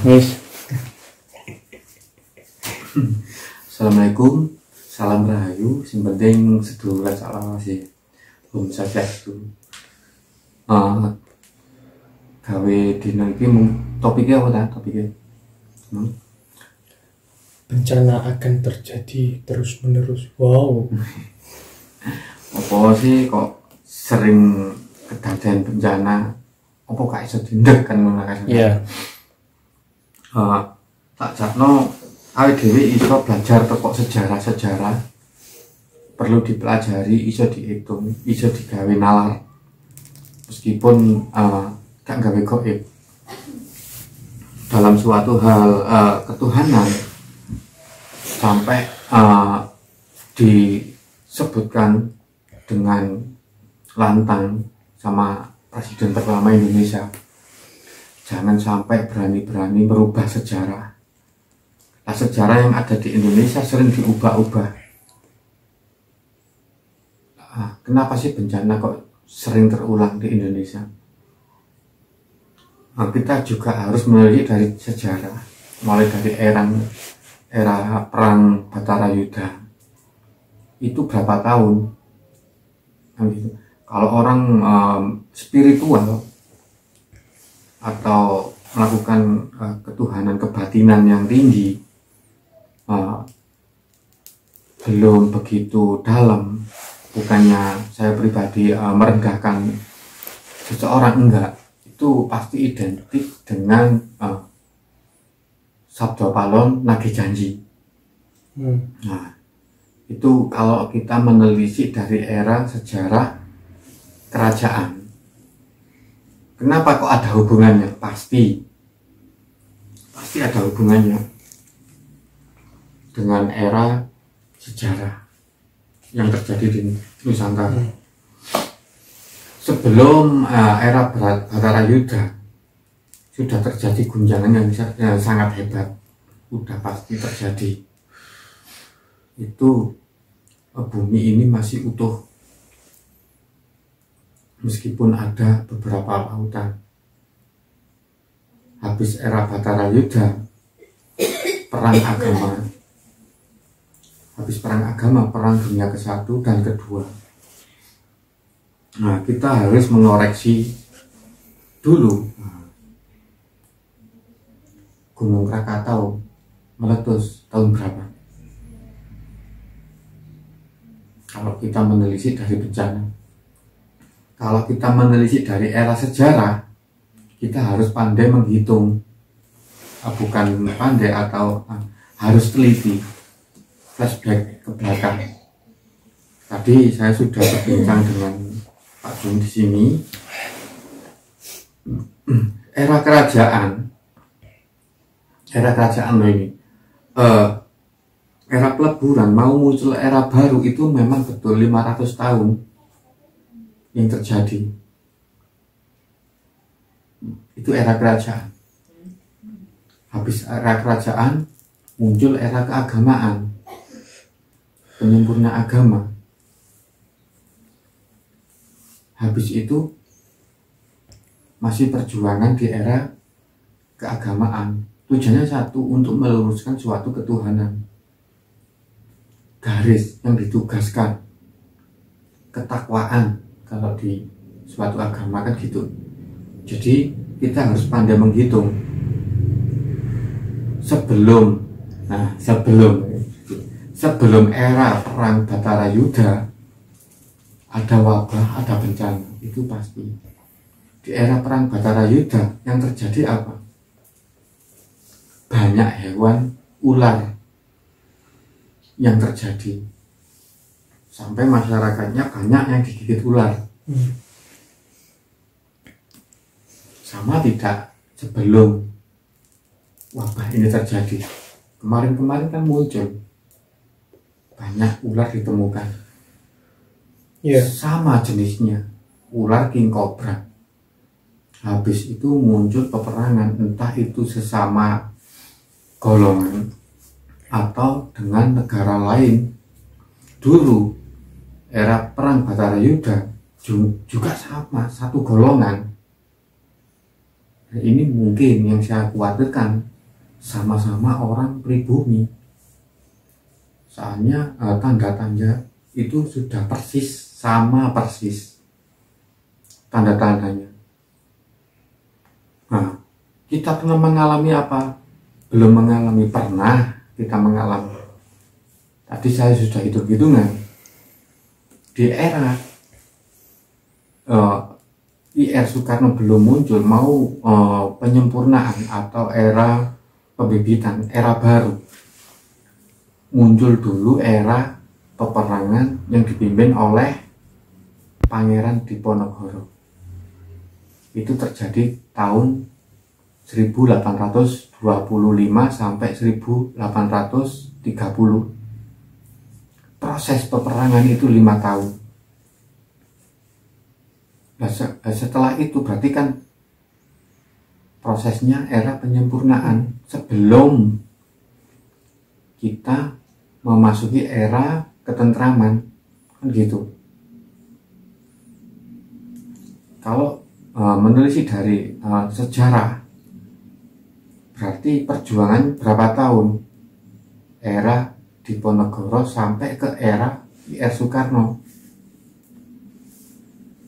Wis. Assalamualaikum, salam rahayu, sing penting sedulur salam sih. Om Swastiastu. Gawe dina iki topiknya apa ta? Topiknya. Bencana akan terjadi terus menerus. Wow. Apa sih kok sering kejadian bencana? Apa gak iso dindek kan ngono kan? Iya. Tak jakno awake dhewe iso belajar teko sejarah-sejarah, perlu dipelajari, iso dihitung, iso digawe nalar. Meskipun gak gawe goib dalam suatu hal ketuhanan, sampai disebutkan dengan lantang sama Presiden pertama Indonesia, jangan sampai berani-berani merubah sejarah. Nah, sejarah yang ada di Indonesia sering diubah-ubah. Kenapa sih bencana kok sering terulang di Indonesia? Nah, kita juga harus melihat dari sejarah, mulai dari era perang Bhatarayuddha. Itu berapa tahun? Nah, gitu. Kalau orang spiritual atau melakukan ketuhanan kebatinan yang tinggi, belum begitu dalam. Bukannya saya pribadi merendahkan seseorang, enggak, itu pasti identik dengan Sabda Palon Nagih Janji. Nah, itu kalau kita menelisik dari era sejarah kerajaan. Kenapa kok ada hubungannya? Pasti ada hubungannya dengan era sejarah yang terjadi di Nusantara. Sebelum era Bhatarayuddha sudah terjadi guncangan yang sangat hebat, sudah pasti terjadi. Itu bumi ini masih utuh, meskipun ada beberapa lautan. Habis era Bhatarayuddha, perang agama. Habis perang agama, perang dunia ke-1 dan ke-2. Nah, kita harus mengoreksi dulu. Gunung Krakatau meletus tahun berapa? Kalau kita menelisik dari bencana. Kalau kita menelisik dari era sejarah, kita harus pandai menghitung. Bukan pandai atau harus teliti. Flashback ke belakang. Tadi saya sudah berbincang dengan Pak Jun di sini. Era kerajaan loh ini. Era peleburan mau muncul era baru itu memang betul 500 tahun yang terjadi. Itu era kerajaan. Habis era kerajaan muncul era keagamaan, penyempurna agama. Habis itu masih perjuangan di era keagamaan. Tujuannya satu, untuk meluruskan suatu ketuhanan. Garis yang ditugaskan, ketakwaan kalau di suatu agama kan gitu. Jadi kita harus pandai menghitung. Sebelum era perang Bhatarayuddha ada wabah, ada bencana, itu pasti. Di era perang Bhatarayuddha yang terjadi apa? Banyak hewan ular yang terjadi, sampai masyarakatnya banyak yang digigit ular. Sama tidak sebelum wabah ini terjadi? Kemarin kan muncul banyak ular ditemukan. Sama jenisnya, ular king cobra. Habis itu muncul peperangan, entah itu sesama golongan atau dengan negara lain. Dulu era perang Bhatarayuddha juga sama, satu golongan. Ini mungkin yang saya khawatirkan sama-sama orang pribumi. Soalnya tanda-tanda itu sudah persis, sama persis tanda-tandanya. Nah, kita pernah mengalami apa? Belum mengalami, pernah kita mengalami. Tadi saya sudah hitung-hitungan. Di era IR Soekarno belum muncul, mau penyempurnaan atau era pembibitan, era baru. Muncul dulu era peperangan yang dipimpin oleh Pangeran Diponegoro. Itu terjadi tahun 1825 sampai 1830. Proses peperangan itu 5 tahun. Nah, setelah itu berarti kan prosesnya era penyempurnaan sebelum kita memasuki era ketentraman, kan gitu. Kalau menelisik dari sejarah, berarti perjuangan berapa tahun? Era Diponegoro sampai ke era IR Soekarno.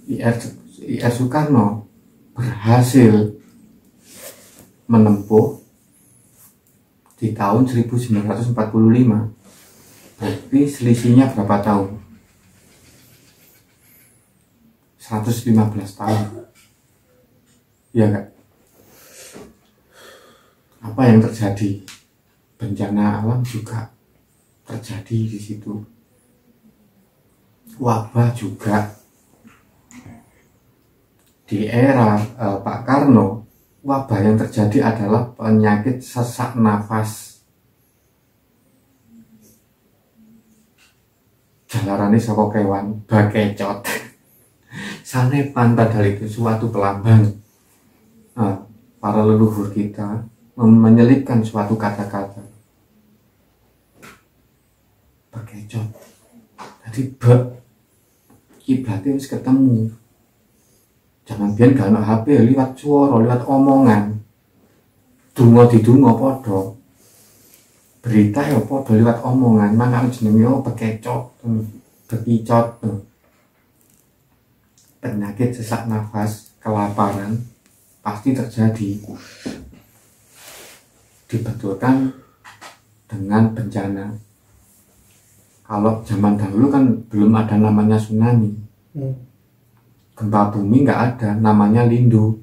IR Soekarno berhasil menempuh di tahun 1945. Berarti selisihnya berapa tahun? 115 tahun. Ya enggak? Apa yang terjadi? Bencana alam juga terjadi di situ. Wabah juga. Di era Pak Karno, wabah yang terjadi adalah penyakit sesak nafas. Jalarane saka kewan, bakecot. Sanepan padahal itu suatu pelambang. Para leluhur kita menyelipkan suatu kata-kata. Bakecot. Jadi berarti harus ketemu. Jangan biar gak ada HP liwat suara, liwat omongan. Dungo di dungo podo. Berita ya podo liwat omongan. Maka jenenge bakecot, bekicot. Penyakit sesak nafas, kelaparan pasti terjadi. Dibetulkan dengan bencana. Kalau zaman dahulu kan belum ada namanya tsunami. Gempa bumi nggak ada, namanya lindu.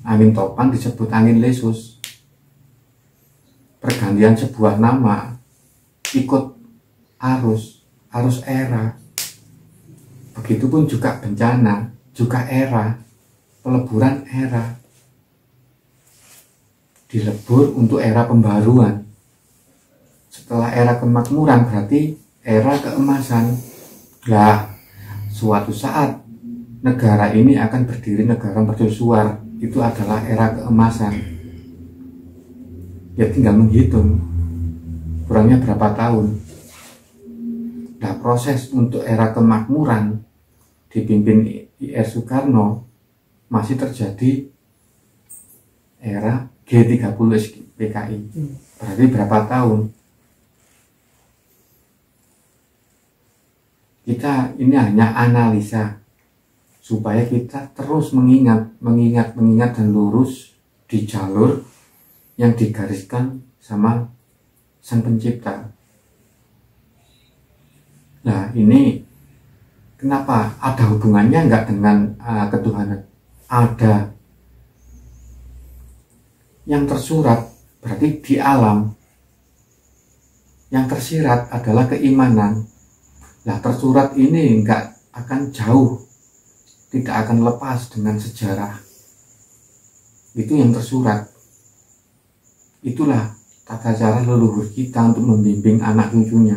Angin topan disebut angin lesus. Pergantian sebuah nama ikut arus era. Begitupun juga bencana, juga era, peleburan era. Dilebur untuk era pembaruan. Setelah era kemakmuran berarti era keemasan. Lah, suatu saat negara ini akan berdiri negara mercusuar. Itu adalah era keemasan. Ya tinggal menghitung kurangnya berapa tahun. Nah, proses untuk era kemakmuran dipimpin IR Soekarno masih terjadi era G30 PKI. Berarti berapa tahun? Kita ini hanya analisa supaya kita terus mengingat dan lurus di jalur yang digariskan sama Sang Pencipta. Nah, ini kenapa ada hubungannya enggak dengan ketuhanan? Ada. Yang tersurat berarti di alam. Yang tersirat adalah keimanan. Nah, tersurat ini enggak akan jauh, tidak akan lepas dengan sejarah. Itu yang tersurat. Itulah tata cara leluhur kita untuk membimbing anak cucunya.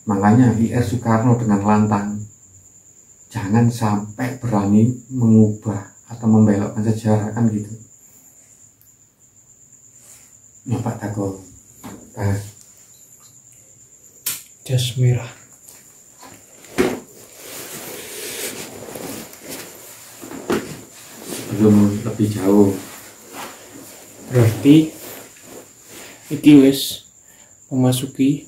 Makanya IR Soekarno dengan lantang, jangan sampai berani mengubah atau membelokkan sejarah, kan gitu. Ya Pak Tagor. Jas merah. Belum lebih jauh. Berarti iki wis memasuki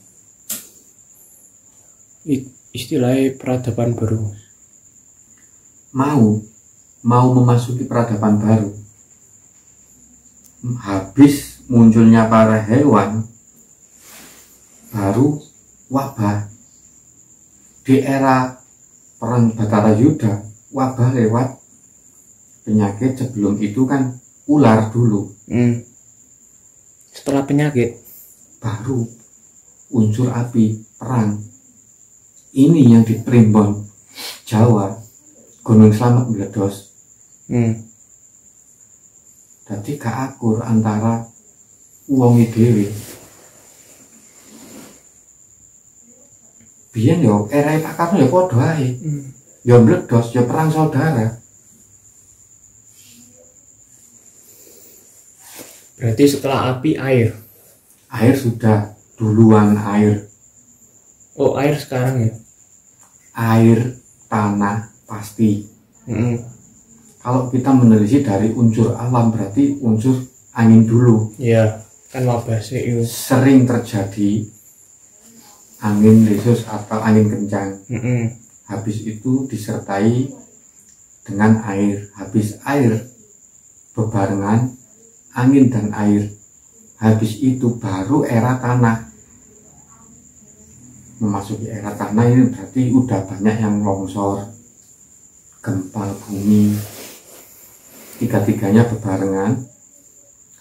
istilahnya peradaban baru. Mau memasuki peradaban baru. Habis munculnya para hewan, baru wabah. Di era perang Batara Yuda, wabah lewat penyakit. Sebelum itu kan ular dulu. Setelah penyakit baru unsur api, perang. Ini yang di Primbon Jawa, Gunung Slamet meledos. Jadi gak akur antara wong dhewe. Biyen yo era Pak Karno yo padha ae. Yo meledos, yo perang saudara. berarti setelah api air. Air sudah duluan air. Oh, air sekarang ya. Air, tanah pasti. Kalau kita menelisik dari unsur alam berarti unsur angin dulu. Iya, kan wabah sih itu. Sering terjadi angin lesus atau angin kencang. Habis itu disertai dengan air. Habis air bebarengan angin dan air. Habis itu baru era tanah. Memasuki era tanah ini berarti udah banyak yang longsor, gempa bumi, tiga-tiganya bebarengan.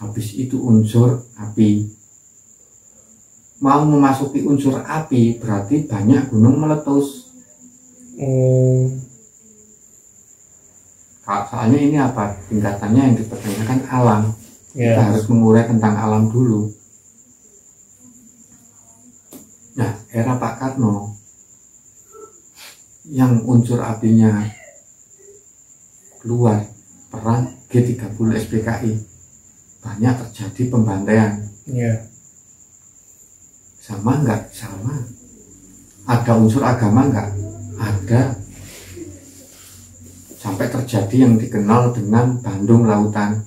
Habis itu unsur api. Mau memasuki unsur api berarti banyak gunung meletus. Soalnya ini apa? Tingkatannya yang dipertanyakan alam. Kita harus mengurai tentang alam dulu. Nah, era Pak Karno yang unsur apinya keluar, perang G30 SPKI, banyak terjadi pembantaian. Sama enggak? Sama. Ada unsur agama enggak? Ada. Sampai terjadi yang dikenal dengan Bandung Lautan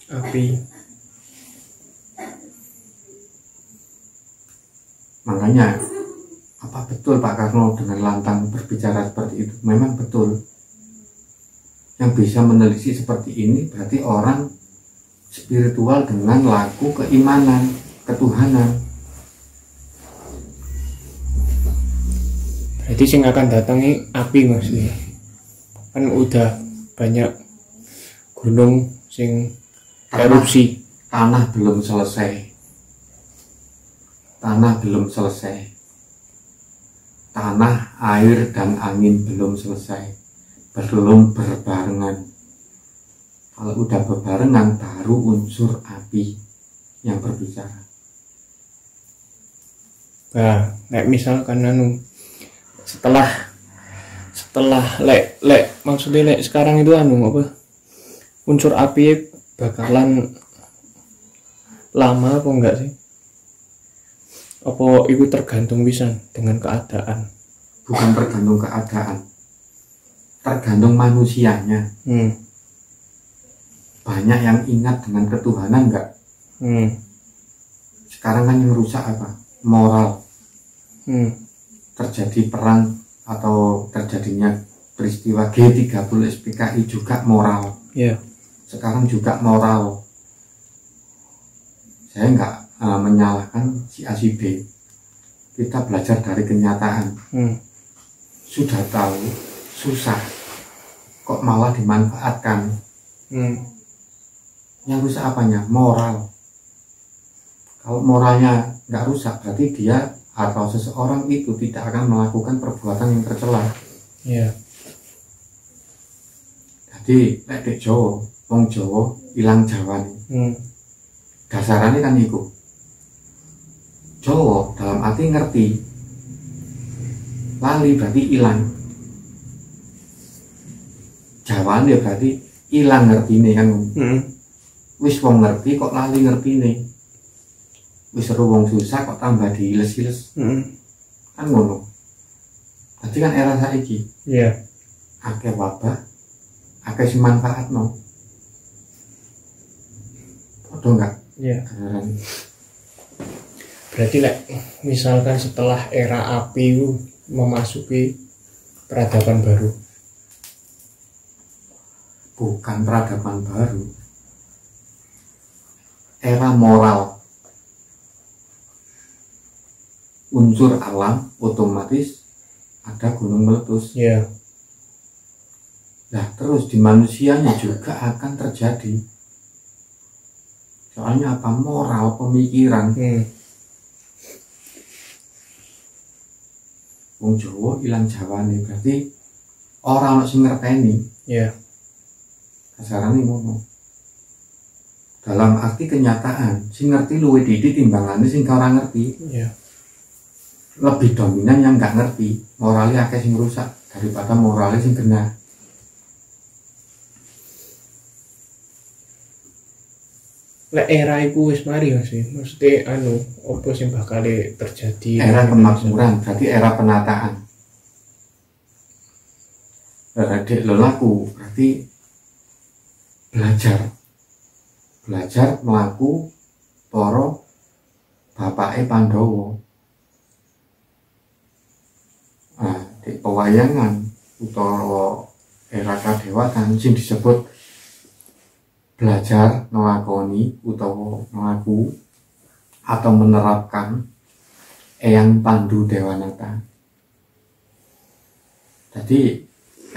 Api. Makanya apa betul Pak Karno dengan lantang berbicara seperti itu? Memang betul. Yang bisa menelisik seperti ini berarti orang spiritual dengan laku keimanan, ketuhanan. Berarti sing akan datangi api maksudnya. Kan udah banyak gunung sing erupsi. Tanah belum selesai. Tanah belum selesai. Tanah, air, dan angin belum selesai. Belum berbarengan. Kalau udah berbarengan baru unsur api yang berbicara. Nah, kayak misalkan setelah maksudnya sekarang itu apa? Unsur api bakalan lama apa enggak sih? Apa itu tergantung bisa dengan keadaan? Bukan tergantung keadaan, tergantung manusianya. Banyak yang ingat dengan ketuhanan enggak? Sekarang kan yang rusak apa? Moral. Terjadi perang atau terjadinya peristiwa G30 SPKI juga moral. Sekarang juga moral. Saya enggak menyalahkan si A si B. Kita belajar dari kenyataan. Sudah tahu susah, kok malah dimanfaatkan. Yang rusak apanya? Moral. Kalau moralnya nggak rusak berarti dia atau seseorang itu tidak akan melakukan perbuatan yang tercela. Jadi lek Jawa, wong Jawa ilang Jawa nih. Dasarannya kan iku. Jawa dalam arti ngerti, lali berarti ilang. Jawaan ya berarti ilang ngerti nih kan. Wis wong ngerti kok lali ngerti nih. Wis seru wong susah kok tambah diiles-iles. Kan ngono. Tadi kan era saiki. Akeh wabah, akeh sing manfaatno. Padha enggak? Beneran. Berarti misalkan setelah era api itu memasuki peradaban baru. Bukan peradaban baru, era moral. Unsur alam otomatis ada gunung meletus. Ya. Nah, terus di manusianya juga akan terjadi. Soalnya apa? Moral, pemikiran. Wong Jawa ilang Jawane, berarti orang sing ngerteni. Ya. Kasarane ngono. Dalam arti kenyataan, sing ngerti luwih didik timbangane sing ora ngerti. Ya. Lebih dominan yang nggak ngerti, moralnya akeh sing rusak daripada moralnya sing benar. Era iku wis mari Mas. Maksudnya apa sing bakal terjadi? Era kemakmuran, berarti era penataan. Dek lelaku berarti belajar melaku para bapake Pandhawa. Nah, di pewayangan utawa era kadewatan sing disebut belajar ngelakoni utawa ngelaku atau menerapkan Eyang Pandu Dewanata. Jadi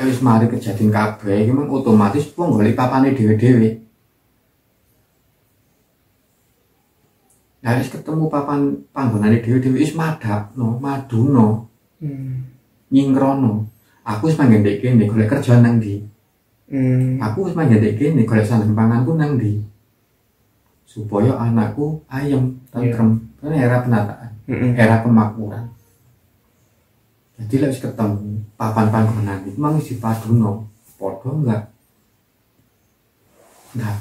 wis mari kejadian kabeh iki mung otomatis wong golek papane dhewe-dhewe. Nah, wis ketemu papan panggonane dhewe-dhewe wis madhapno, maduno. Nyingkrono. Aku wis manggen ndek kene golek kerjaan nang ndi. Aku wis manggen ndek kene golek sandang panganku nang ndi. Supaya anakku ayem, tentrem. Kan era penataan, era kemakmuran. Jadi lek wis ketemu papan panggonan iki mang wis dipaduno, padha enggak. Nah,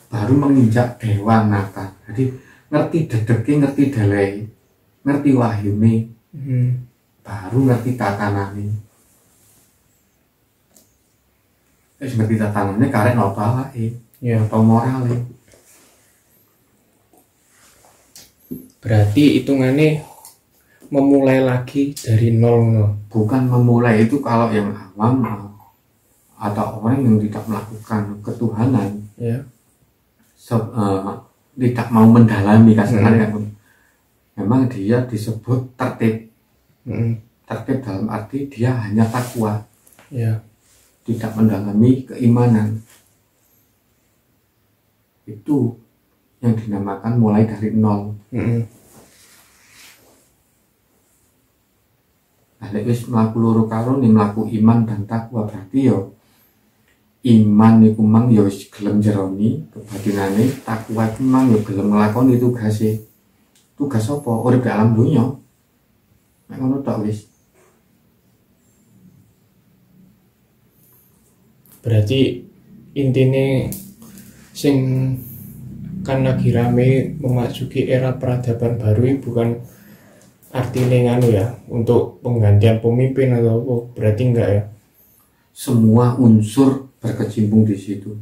baru menginjak Dewanata. Jadi ngerti dedeke, ngerti delehe, ngerti wahyune. Baru ngerti tatanane. Wis ngerti tatanane karek napa awake, Ya. apa morale. Berarti hitungannya memulai lagi dari nol. Bukan memulai, itu kalau yang awam atau orang yang tidak melakukan ketuhanan, Ya. tidak mau mendalami kasarnya kan. Memang dia disebut tertib. Tertib dalam arti dia hanya takwa, Ya. tidak mendalami keimanan. Itu yang dinamakan mulai dari nol. Nah, lek wis mlaku loro karo ning mlaku iman dan takwa, berarti yo iman iku mang yo wis gelem jeroni kebatinane, takwa iku mang yo gelem nglakoni tugase. Tugas apa? Urip di alam dunya. Nek ngono tok wis. Berarti intinya sing kan lagi rame memasuki era peradaban baru ini bukan artinya nganu ya untuk penggantian pemimpin atau apa, berarti enggak ya? Semua unsur berkecimpung di situ.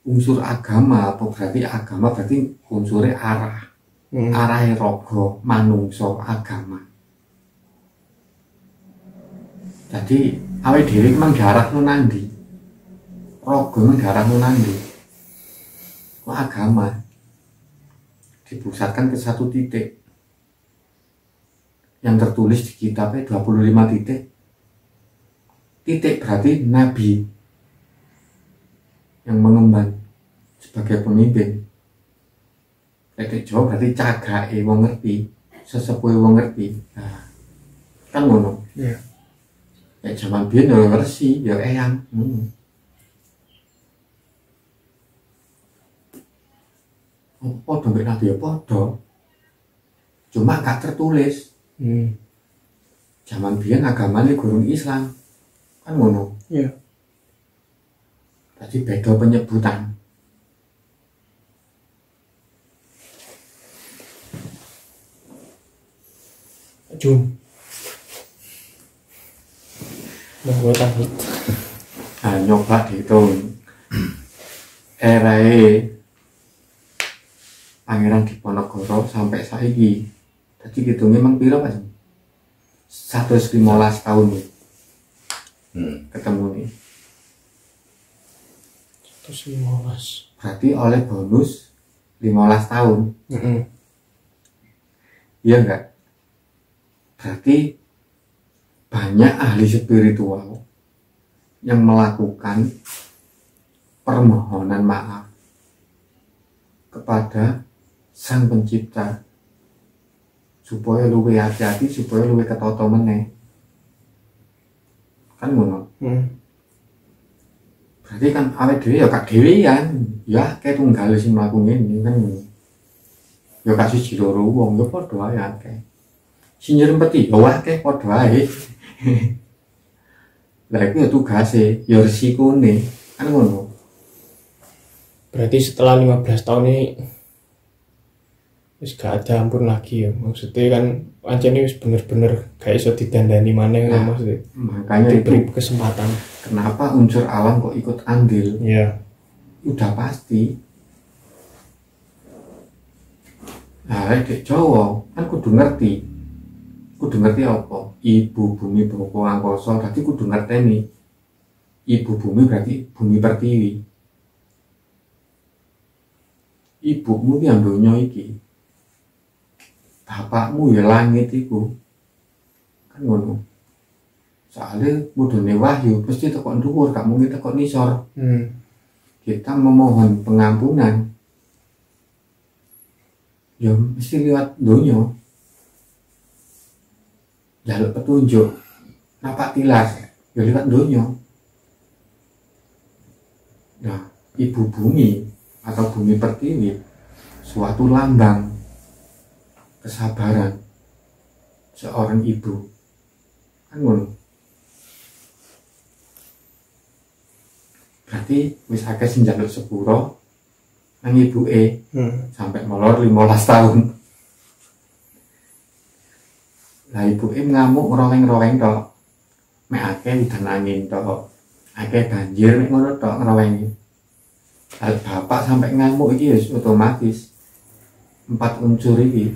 Unsur agama, apa berarti agama berarti unsurnya arah. Arahnya rogo, manungso, agama. Jadi awake dhewe memang diarahno nang ndi? Rogo memang diarahno nang ndi? Agama dipusatkan ke satu titik yang tertulis di kitabnya 25 titik. Titik berarti nabi yang mengemban sebagai pemimpin. Titik Jawa berarti cagake wong ngerti, sesepuhe wong ngerti. Nah, kan ngono. Iya. Ya zaman biyen ya ngerti, ya eyang. Podo mbek nabi ya podo. Cuma gak tertulis. Zaman biyen agamane gurung Islam. Kan ngono. Iya. Tadi beda penyebutan. Jum. Monggo takut. Nah, nyoba dihitung. Erae Pangeran Diponegoro sampai saiki. Jadi gitu memang piro Mas? 115 tahun nih. Ketemu nih. 115. Berarti oleh bonus 15 tahun. Iya enggak? Berarti banyak ahli spiritual yang melakukan permohonan maaf kepada Sang Pencipta supaya luwih hati-hati, supaya luwih ketata meneh. Kan ngono. Berarti kan awake dhewe ya gak dhewean, ya kayak tunggal sing mlaku ngene kan ngono. Ya kasih siji loro wong ya padha ae akeh. Sing nyerempeti ya akeh padha ae. Lah iku ya tugase, ya resikone. Kan ngono. Berarti setelah 15 tahun ini wis gak ada ampun lagi ya. Maksudnya kan pancen wis bener-bener gak iso didandani maneh Nah, maksudnya. Makanya Diberi itu kesempatan. kenapa unsur alam kok ikut andil? Iya. Udah pasti. Nah, dek Jawa kan kudu ngerti. Kudu ngerti apa? Ibu bumi bapa angkasa, berarti kudu ngerteni. Ibu bumi berarti bumi pertiwi. Ibumu ki donya iki. Bapakmu ya langit iku. Kan ngono. Soalnya mudune wahyu pasti tekok dhuwur, gak mungkin tekok nisor. Kita memohon pengampunan ya mesti lewat donya. Jaluk petunjuk napak tilas ya lewat donya. Nah, ibu bumi atau bumi pertiwi suatu lambang kesabaran seorang ibu. Kan ngono. Berarti wis akeh sing njaluk sepuro nang ibuke sampai molor 15 tahun. Lah ibuke ngamuk ngroweng-roweng tok. Mek akeh udan angin tok. Akeh banjir mek ngono tok ngrowengi. Lah bapak sampai ngamuk iki wis otomatis 4 unsur iki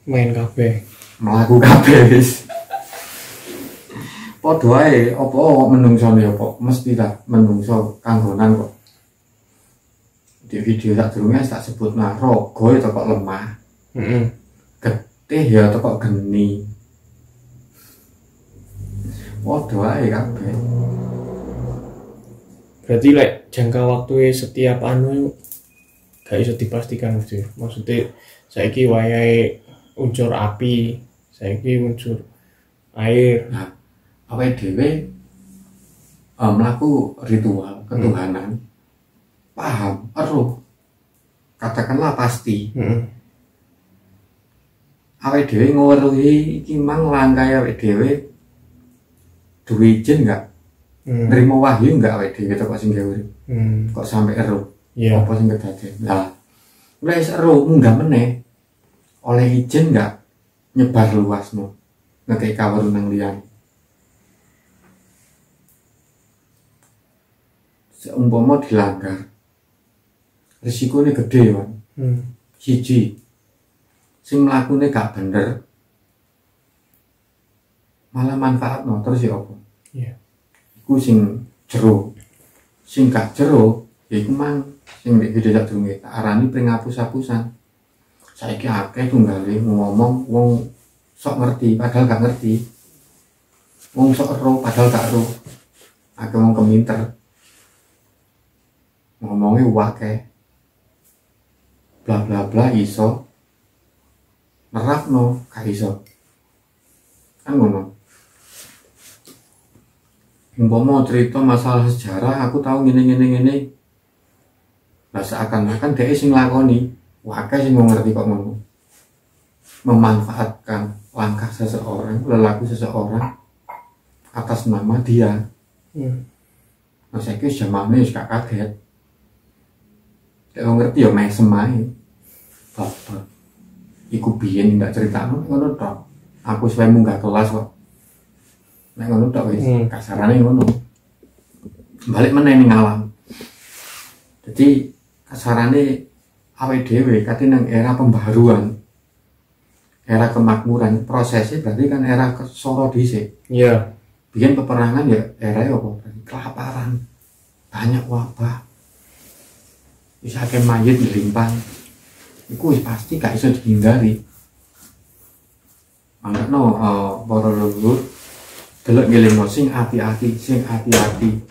Main kabeh. mlaku kabeh wis. Padha ae apa menungsone apa mesti ta menungso kanggonan kok. Di video tak durunge tak sebut nah raga ya kok lemah. Getih ya kok geni. Padha ae kabeh. Berarti jangka waktu setiap anu gak iso dipastikan maksudnya saiki wayahe unsur api, saiki unsur air. Nah, awake dhewe mlaku ritual ketuhanan. Paham, eruh. Katakanlah pasti. Awake dhewe ngeweruhi iki mang langkah awake dhewe duwe izin enggak? Nerima wahyu enggak awake dhewe kok sing gawe. Kok sampai eruh. Apa sing kedaden? Lah, wis eruh munggah meneh. Oleh izin enggak nyebar luasno. Ngekek kaweruh nang liyane. Seumpama dilanggar risikonya gede kan. Siji sing mlakune gak bener malah manfaatno terus ya apa? Iku sing jero. Sing gak jero ya iku mang sing nek video sak durunge tak arani pringapus-apusan. Saiki akeh tunggale ngomong wong sok ngerti padahal gak ngerti. Wong sok ero padahal gak ero. Akeh wong keminter. Ngomongnya wakeh bla bla bla iso nerapno gak iso. Kan ngono. Umpama cerita masalah sejarah aku tahu ngene. Lah seakan-akan dhek sing lakoni, wakeh sing ngerti kok ngono. Memanfaatkan langkah seseorang, lelaku seseorang atas nama dia. Nah saiki jamane wis gak kaget. Kalau ngerti ya mesem ae. Bapak. Iku biyen ndak critakno ngono tok. Aku suwe munggah kelas kok. Nek ngono tok wis kasarane ngono. Balik meneh ning alam. Jadi kasarane awake dhewe kate nang era pembaruan, era kemakmuran, prosesnya berarti kan era kesoro dhisik. Iya. Bikin peperangan ya era apa? Berarti kelaparan, banyak wabah, bisa akeh mayit limpah. Iku wis pasti gak iso dihindari. Mangkano para leluhur delok ngelingno sing hati-hati, sing hati-hati.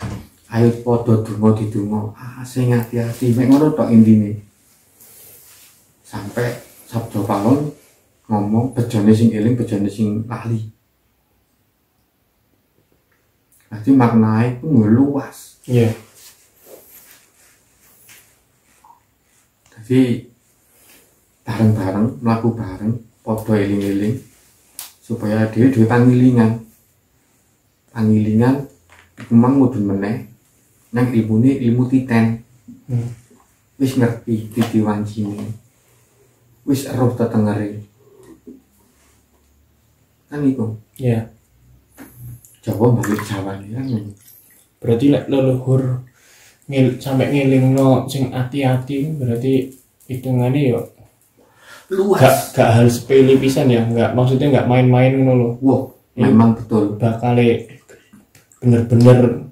Ayo padha donga didonga. Sing hati-hati. Mek ngono tok intine. Sampai Sabda Pawon ngomong bejane sing eling, bejane sing lali. Berarti maknanya itu luas. Iya. Jadi bareng-bareng, melaku bareng, podo eling-eling supaya dia pangilingan. Pangilingan memang mudun meneh nang ilmune ilmu titen. Wis ngerti titi wancine. Wis eruh tetengere. Kan iku. Iya. Jawa balik Jawa kan. Berarti lek leluhur sampai ngelingno sing hati-hati berarti hitungannya yo Luas. gak hal sepele pisan ya, maksudnya nggak main-main ngono lho. Wow, memang betul. Bakal bener-bener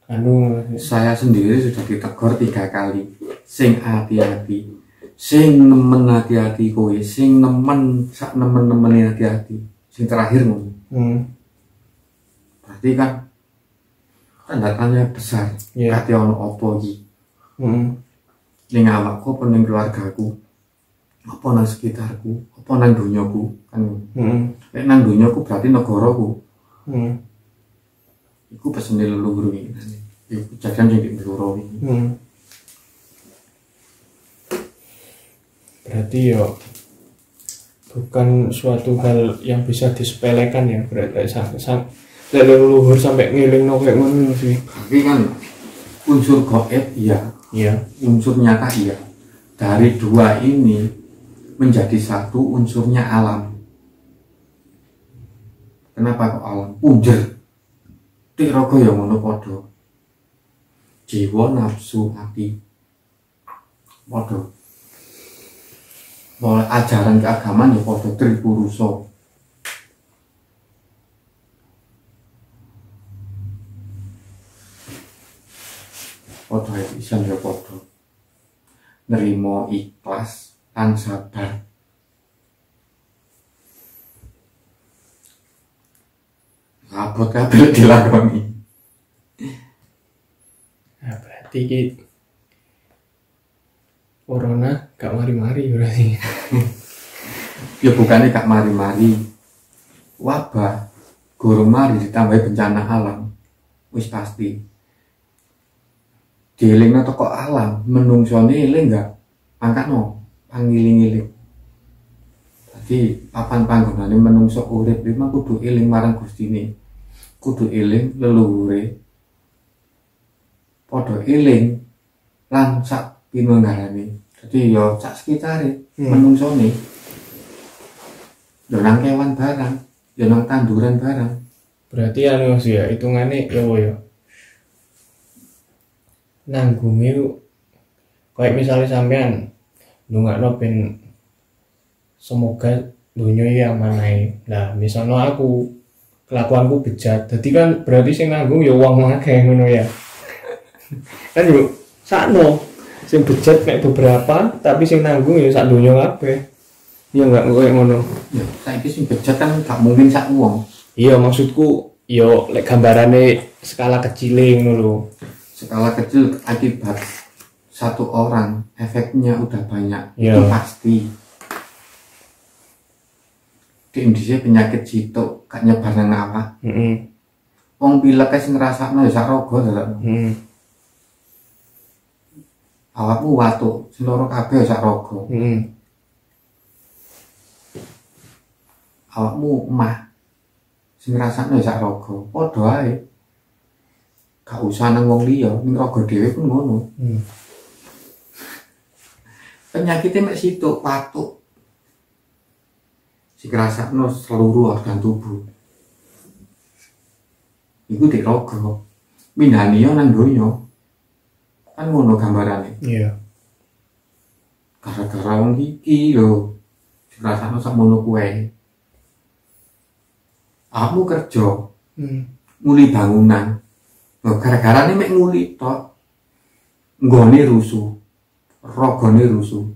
anu. Saya sendiri sudah ditegur 3 kali. Sing hati-hati, sing nemen hati-hati kowe, sing nemen sak nemen-nemene hati-hati. Sing terakhir ngono. Berarti kan tanda tanya besar. Yeah. Kate ono apa iki? Ning awakku apa ning keluargaku? Apa nang sekitarku? Apa nang donyaku? Kan. Nek nang donyaku berarti negaraku. Iku pesene leluhur iki. Iku jajan sing dimeluro iki. Berarti yo bukan suatu hal yang bisa disepelekan ya, berarti leluhur sampai ngelingno kayak ngono sih. Tapi kan unsur gaib iya. Iya. Unsur nyata iya. Dari dua ini menjadi satu unsurnya alam. Kenapa kok alam? Punjer. Tik raga ya ngono padha. Jiwa nafsu hati. Padha. Mulai ajaran keagamaan ya padha tripurusa. Padha isan ya padha. Nerimo ikhlas lan sabar. Abot kabeh dilakoni. Nah, berarti ki corona gak mari-mari berarti. Ya bukannya gak mari-mari. Wabah gurung mari ditambah bencana alam. Wis pasti. Dielingna teko alam, menungsone eling gak? Mangkano pangiling-iling. Jadi papan panggonane menungso urip memang kudu eling marang Gustine. Kudu eling leluhure. Padha eling lan sak pinunggalane. Jadi ya sak sekitare menungsone. Ya nang kewan barang, ya nang tanduran barang. Berarti anu sih ya, hitungane ya wo ya. Nanggungi kayak misalnya sampean ndongakno ben semoga dunia yang manai. Nah, misalnya aku kelakuanku bejat, jadi kan berarti sing nanggung ya wong akeh ngono ya. Kan yo sakno sing bejat mek beberapa, tapi sing nanggung ya sak donya kabeh. Ya enggak koyo ngono. Ya, saiki sing bejat kan gak mungkin sak wong. Iya, maksudku yo lek gambarane skala kecil ngono lho. Skala kecil akibat satu orang efeknya udah banyak. Ya. Itu pasti. Di Indonesia penyakit sitok gak nyebar nang awak. Wong pilek sing ngrasakno ya sak raga dadak. Awakmu watuk, sing loro kabeh ya sak raga. Awakmu emah sing ngrasakno ya sak raga. Padha ae. Gak usah nang wong liya, ning raga dhewe pun ngono. Penyakitnya mek sitok patuk. Sing ngrasakno seluruh organ tubuh. Iku di raga. Mindhani nang donya. Kan ngono gambarane. Iya. Gara-gara gara-gara wong iki lho dirasakno sakmono kuwe. Aku kerja nguli bangunan. Lho gara-gara ini mek nguli tok. Nggone rusuh. Rogone rusuh.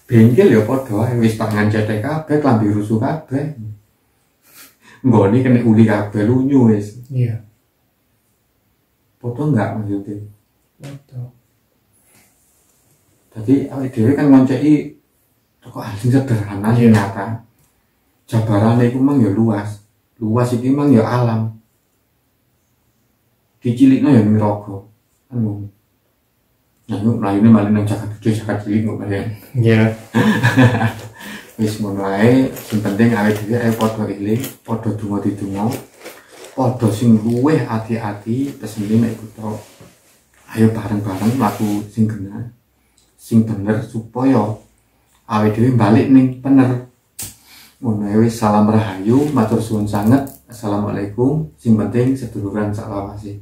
Bengkel ya padha ae wis tangan cetek kabeh, klambi rusuh kabeh. Nggone kena uli kabeh lunyu wis. Iya. Foto enggak maksudnya. Betul. Jadi awake dhewe kan ngonceki toko sing sederhana sing nyata. Jabarane iku mang ya luas. Luas iki mang ya alam. Dicilikno ya ning raga. Kan ngono. Nah, yuk mlayune malah nang Jakarta Gede, Jakarta Cilik kok bare. Iya. Wis ngono ae, sing penting awake dhewe ae padha eling, padha donga-donga. Padha sing luweh ati-ati pesene nek kita. Ayo bareng-bareng mlaku sing bener. Sing bener supaya awake dhewe balik ning bener. Ngono ae wis, salam rahayu, matur suwun sanget. Assalamualaikum. Sing penting seduluran sak lawase.